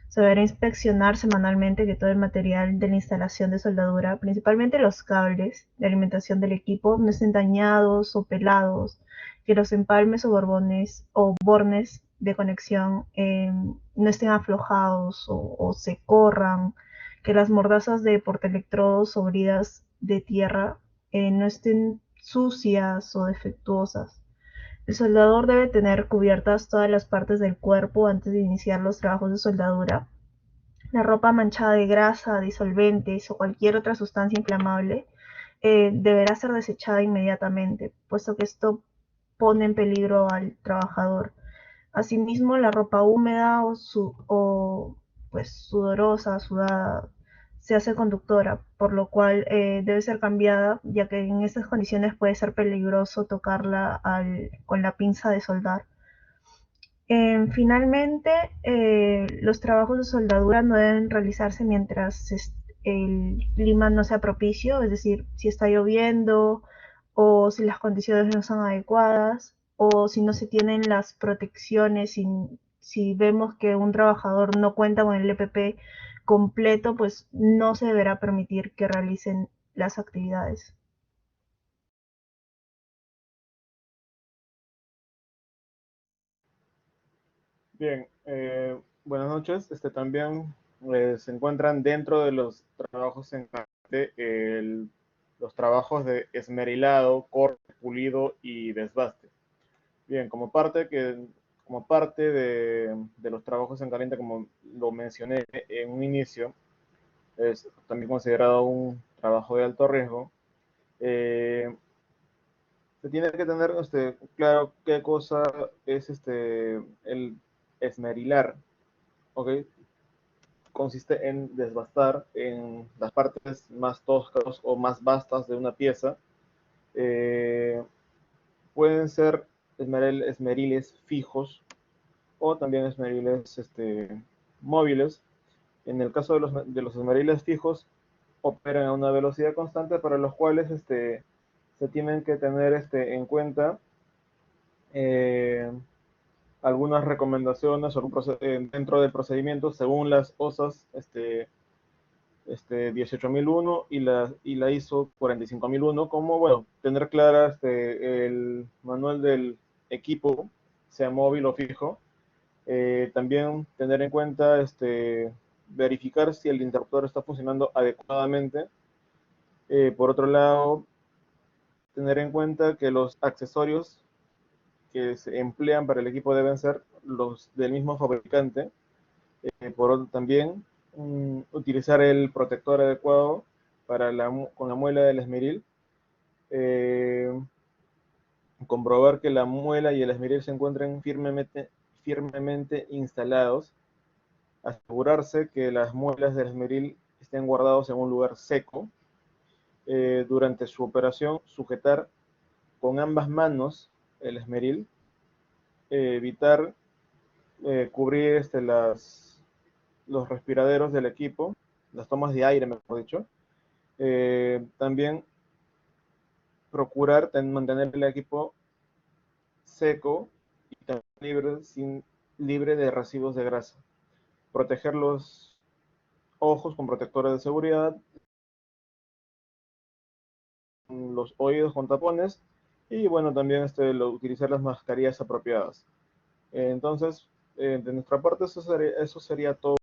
Se deberá inspeccionar semanalmente que todo el material de la instalación de soldadura, principalmente los cables de alimentación del equipo, no estén dañados o pelados, que los empalmes o bornes de conexión no estén aflojados o se corran, que las mordazas de portaelectrodos o bridas de tierra no estén sucias o defectuosas. El soldador debe tener cubiertas todas las partes del cuerpo antes de iniciar los trabajos de soldadura. La ropa manchada de grasa, disolventes o cualquier otra sustancia inflamable deberá ser desechada inmediatamente, puesto que esto pone en peligro al trabajador. Asimismo, la ropa húmeda o pues sudorosa, sudada, se hace conductora, por lo cual debe ser cambiada, ya que en estas condiciones puede ser peligroso tocarla con la pinza de soldar. Finalmente, los trabajos de soldadura no deben realizarse mientras el clima no sea propicio, es decir, si está lloviendo o si las condiciones no son adecuadas o si no se tienen las protecciones, si vemos que un trabajador no cuenta con el EPP completo, pues no se deberá permitir que realicen las actividades. Bien, buenas noches. También se encuentran dentro de los trabajos en karate los trabajos de esmerilado, corte, pulido y desbaste. Bien, como parte de los trabajos en caliente, como lo mencioné en un inicio, es también considerado un trabajo de alto riesgo. Se tiene que tener claro qué cosa es el esmerilar. ¿Ok? Consiste en desbastar en las partes más toscas o más vastas de una pieza. Eh, Pueden ser esmeriles fijos o también esmeriles móviles. En el caso de los esmeriles fijos, operan a una velocidad constante, para los cuales se tienen que tener en cuenta algunas recomendaciones dentro del procedimiento según las OSAS 18001 y la ISO 45001, como, bueno, tener clara el manual del equipo, sea móvil o fijo. También tener en cuenta verificar si el interruptor está funcionando adecuadamente. Por otro lado, tener en cuenta que los accesorios que se emplean para el equipo deben ser los del mismo fabricante. También utilizar el protector adecuado con la muela del esmeril. Comprobar que la muela y el esmeril se encuentren firmemente instalados. Asegurarse que las muelas del esmeril estén guardados en un lugar seco. Durante su operación, sujetar con ambas manos el esmeril. Evitar cubrir los respiraderos del equipo, las tomas de aire, mejor dicho. También procurar mantener el equipo seco y también libre de residuos de grasa. Proteger los ojos con protectores de seguridad, los oídos con tapones y, bueno, también utilizar las mascarillas apropiadas. Entonces, de nuestra parte, eso sería todo.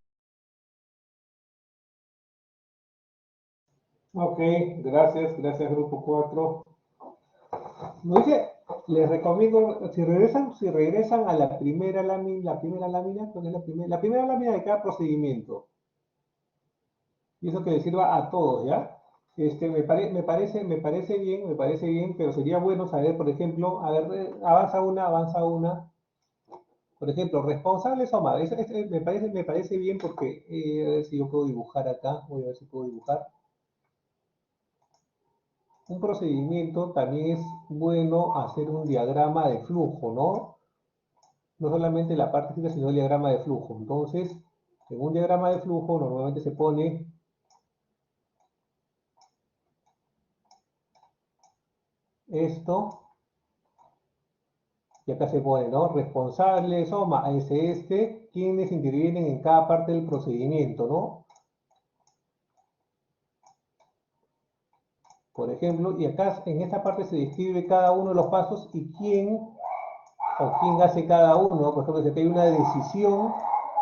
Ok, gracias Grupo 4. Me dice, les recomiendo, si regresan a la primera lámina, creo que es la primera lámina de cada procedimiento, y eso que les sirva a todos, ¿ya? Me parece bien, pero sería bueno saber, por ejemplo, a ver, avanza una. Por ejemplo, responsables o más. Me parece bien porque, a ver si yo puedo dibujar acá, voy a ver si puedo dibujar. Un procedimiento también es bueno hacer un diagrama de flujo, ¿no? No solamente la parte física, sino el diagrama de flujo. Entonces, en un diagrama de flujo normalmente se pone esto, y acá se pone, ¿no? Responsable, soma, quienes intervienen en cada parte del procedimiento, ¿no? Por ejemplo, y acá en esta parte se describe cada uno de los pasos y quién hace cada uno. Por ejemplo, si hay una decisión,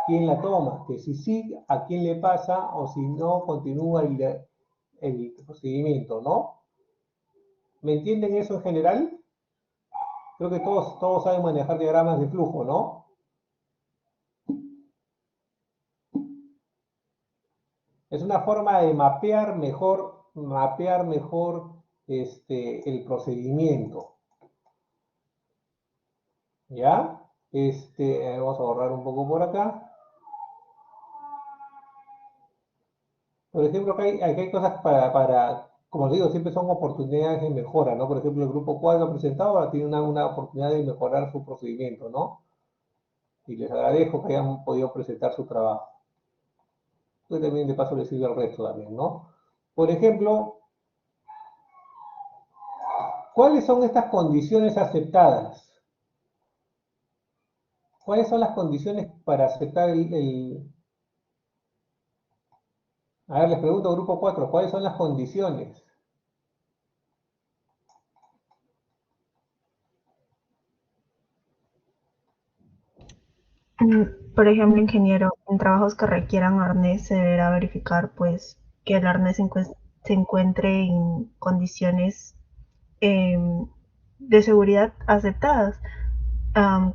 quién la toma, que si sí, a quién le pasa, o si no, continúa el procedimiento, ¿no? ¿Me entienden eso en general? Creo que todos saben manejar diagramas de flujo, ¿no? Es una forma de mapear mejor el procedimiento. ¿Ya? Vamos a borrar un poco por acá. Por ejemplo, acá hay cosas como les digo, siempre son oportunidades de mejora, ¿no? Por ejemplo, el grupo 4 ha presentado, ahora tiene una oportunidad de mejorar su procedimiento, ¿no? Y les agradezco que hayan podido presentar su trabajo. Entonces también de paso les sirve al resto también, ¿no? Por ejemplo, ¿cuáles son estas condiciones aceptadas? ¿Cuáles son las condiciones para aceptar A ver, les pregunto, grupo 4, ¿cuáles son las condiciones? Por ejemplo, ingeniero, en trabajos que requieran arnés se deberá verificar pues que el arnés se encuentre en condiciones de seguridad aceptadas,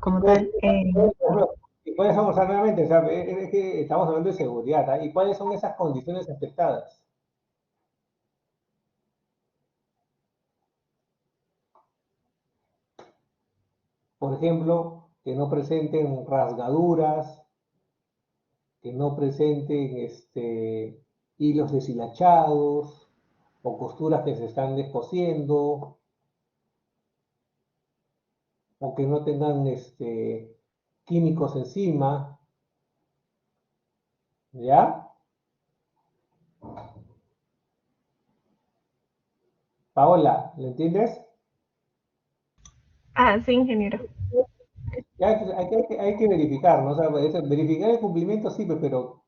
como tal. ¿Y cuáles son, o sea, nuevamente, o sea, es que estamos hablando de seguridad, ¿ah? ¿Y cuáles son esas condiciones aceptadas? Por ejemplo, que no presenten rasgaduras, que no presenten hilos deshilachados o costuras que se están descosiendo, o que no tengan químicos encima, ¿ya? Paola, ¿lo entiendes? Ah, sí, ingeniero. Ya, entonces, hay que verificar, ¿no? O sea, verificar el cumplimiento sí, pues, pero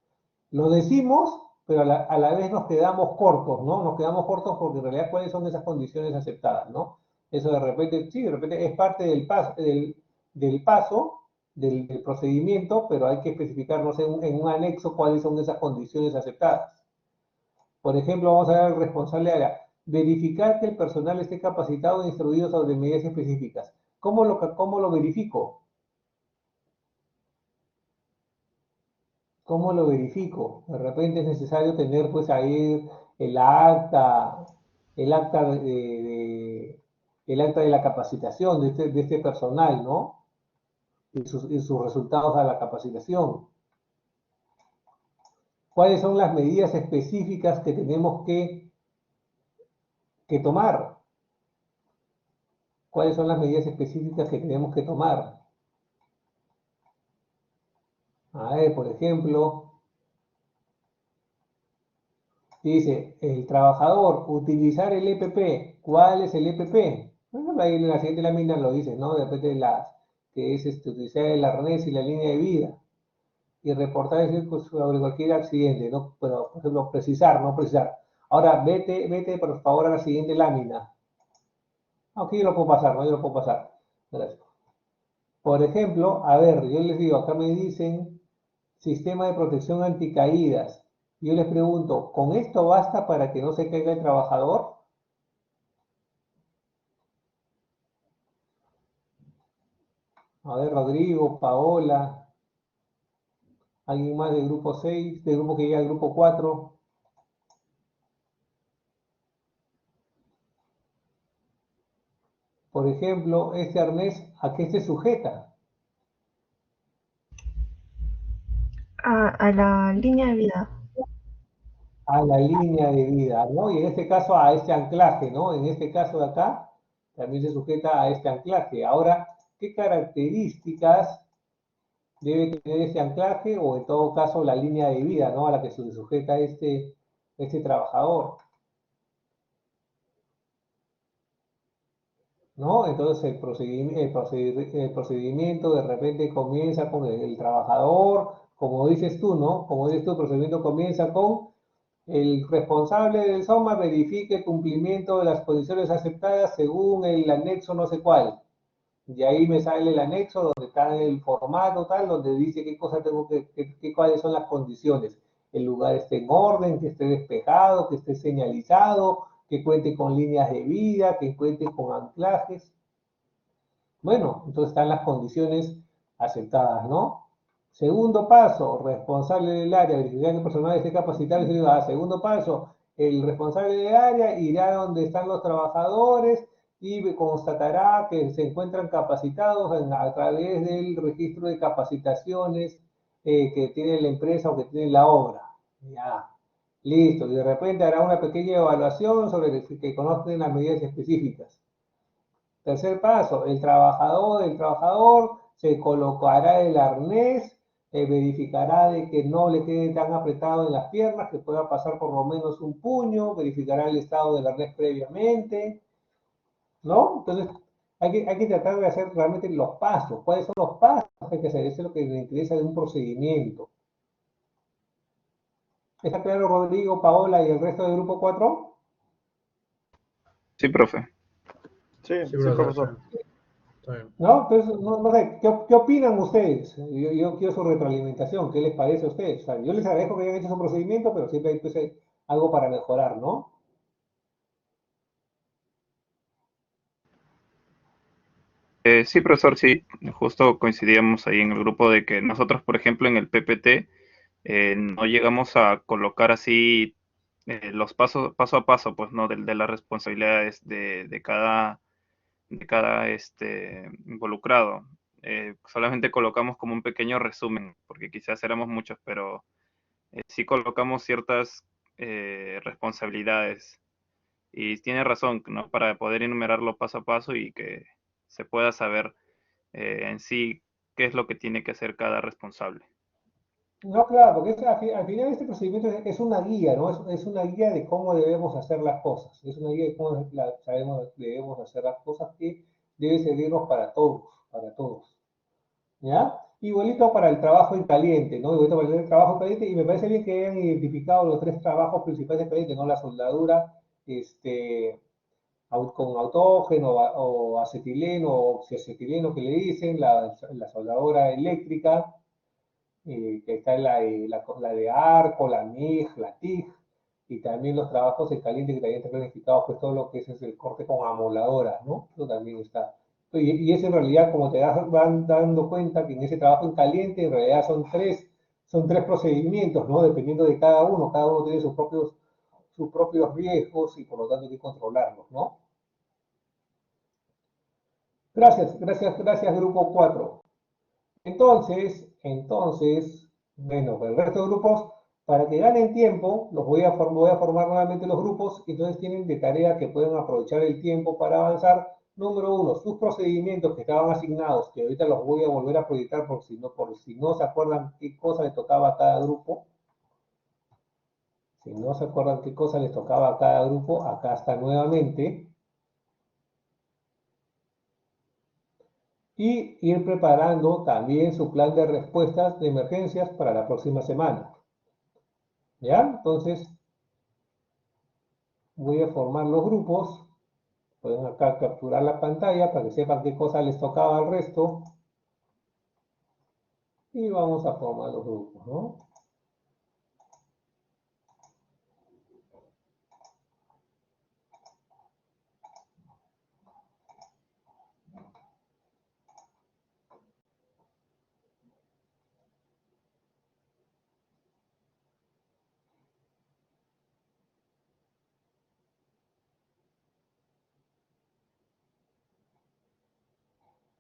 lo decimos, pero a la vez nos quedamos cortos, ¿no? Nos quedamos cortos porque en realidad cuáles son esas condiciones aceptadas, ¿no? Eso de repente, sí, de repente es parte del procedimiento, pero hay que especificar, no sé, en un anexo cuáles son esas condiciones aceptadas. Por ejemplo, vamos a ver al responsable área. Verificar que el personal esté capacitado e instruido sobre medidas específicas. ¿Cómo lo verifico? ¿Cómo lo verifico? De repente es necesario tener pues ahí el acta, el acta el acta de la capacitación de este personal, ¿no? Y sus resultados a la capacitación. ¿Cuáles son las medidas específicas que tenemos que tomar? ¿Cuáles son las medidas específicas que tenemos que tomar? A ver, por ejemplo, dice, el trabajador, utilizar el EPP. ¿Cuál es el EPP? Bueno, ahí en la siguiente lámina lo dice, ¿no? Depende de que es utilizar el arnés y la línea de vida. Y reportar el riesgo sobre cualquier accidente, ¿no? Pero, por ejemplo, precisar, no precisar. Ahora, vete por favor a la siguiente lámina. Aquí yo lo puedo pasar, ¿no? Yo lo puedo pasar. Gracias. Por ejemplo, a ver, yo les digo, acá me dicen sistema de protección anticaídas. Yo les pregunto, ¿con esto basta para que no se caiga el trabajador? A ver, Rodrigo, Paola, alguien más del grupo 6, del grupo que llega al grupo 4. Por ejemplo, este arnés, ¿a qué se sujeta? A la línea de vida. A la línea de vida, ¿no? Y en este caso a este anclaje, ¿no? En este caso de acá, también se sujeta a este anclaje. Ahora, ¿qué características debe tener ese anclaje o en todo caso la línea de vida, ¿no? A la que se sujeta este trabajador, ¿no? Entonces el procedimiento de repente comienza con el trabajador, como dices tú, ¿no? Como dices tú, el procedimiento comienza con el responsable del SOMA verifique el cumplimiento de las condiciones aceptadas según el anexo no sé cuál. Y ahí me sale el anexo donde está el formato tal, donde dice qué cosa tengo cuáles son las condiciones. El lugar esté en orden, que esté despejado, que esté señalizado, que cuente con líneas de vida, que cuente con anclajes. Bueno, entonces están las condiciones aceptadas, ¿no? Segundo paso, responsable del área, verificar que el personal esté capacitado y se segundo paso, el responsable del área irá donde están los trabajadores y constatará que se encuentran capacitados a través del registro de capacitaciones que tiene la empresa o que tiene la obra. Ya, listo. Y de repente hará una pequeña evaluación sobre que conozcan las medidas específicas. Tercer paso, el trabajador se colocará el arnés, verificará de que no le quede tan apretado en las piernas, que pueda pasar por lo menos un puño, verificará el estado del arnés previamente, ¿no? Entonces, hay que tratar de hacer realmente los pasos. ¿Cuáles son los pasos que hay que hacer? Eso es lo que me interesa de un procedimiento. ¿Está claro, Rodrigo, Paola y el resto del grupo 4? Sí, profe. Sí, Sí, sí, profesor, profesor. sí. Está bien. ¿No? Entonces, no sé, ¿qué opinan ustedes? Yo quiero su retroalimentación, ¿qué les parece a ustedes? O sea, yo les agradezco que hayan hecho su procedimiento, pero siempre hay, pues, algo para mejorar, ¿no? Sí, profesor, sí. Justo coincidíamos ahí en el grupo de que nosotros, por ejemplo, en el PPT, no llegamos a colocar así los paso a paso, pues, ¿no? De las responsabilidades de cada involucrado. Solamente colocamos como un pequeño resumen, porque quizás éramos muchos, pero sí colocamos ciertas responsabilidades. Y tiene razón, ¿no? Para poder enumerarlo paso a paso y que se pueda saber en sí qué es lo que tiene que hacer cada responsable. No, claro, porque al final este procedimiento es una guía, ¿no? Es una guía de cómo debemos hacer las cosas. Es una guía de cómo debemos hacer las cosas que debe servirnos para todos, para todos. ¿Ya? Igualito para el trabajo en caliente, ¿no? Igualito para el trabajo en caliente, y me parece bien que hayan identificado los tres trabajos principales en caliente, ¿no? La soldadura, con autógeno o acetileno o oxiacetileno que le dicen, la soldadura eléctrica, que está la de arco, la MIG, la TIG, y también los trabajos en caliente que también están planificados, pues todo lo que es el corte con amoladoras, ¿no? Eso también está. Y eso en realidad, como van dando cuenta, que en ese trabajo en caliente en realidad son tres procedimientos, ¿no? Dependiendo de cada uno tiene sus propios riesgos y por lo tanto hay que controlarlos, ¿no? Gracias, grupo 4. Entonces, bueno, para el resto de grupos, para que ganen tiempo, voy a formar nuevamente los grupos, y entonces tienen de tarea que pueden aprovechar el tiempo para avanzar. Número uno, sus procedimientos que estaban asignados, que ahorita los voy a volver a proyectar por si no se acuerdan qué cosa le tocaba a cada grupo. Si no se acuerdan qué cosa les tocaba a cada grupo, acá está nuevamente. Y ir preparando también su plan de respuestas de emergencias para la próxima semana. ¿Ya? Entonces, voy a formar los grupos. Pueden acá capturar la pantalla para que sepan qué cosa les tocaba al resto. Y vamos a formar los grupos, ¿no?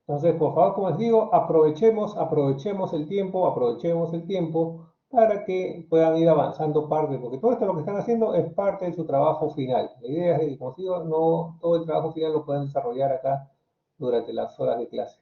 Entonces, por favor, como les digo, aprovechemos el tiempo para que puedan ir avanzando parte, porque todo esto lo que están haciendo es parte de su trabajo final. La idea es que, como digo, no todo el trabajo final lo puedan desarrollar acá durante las horas de clase.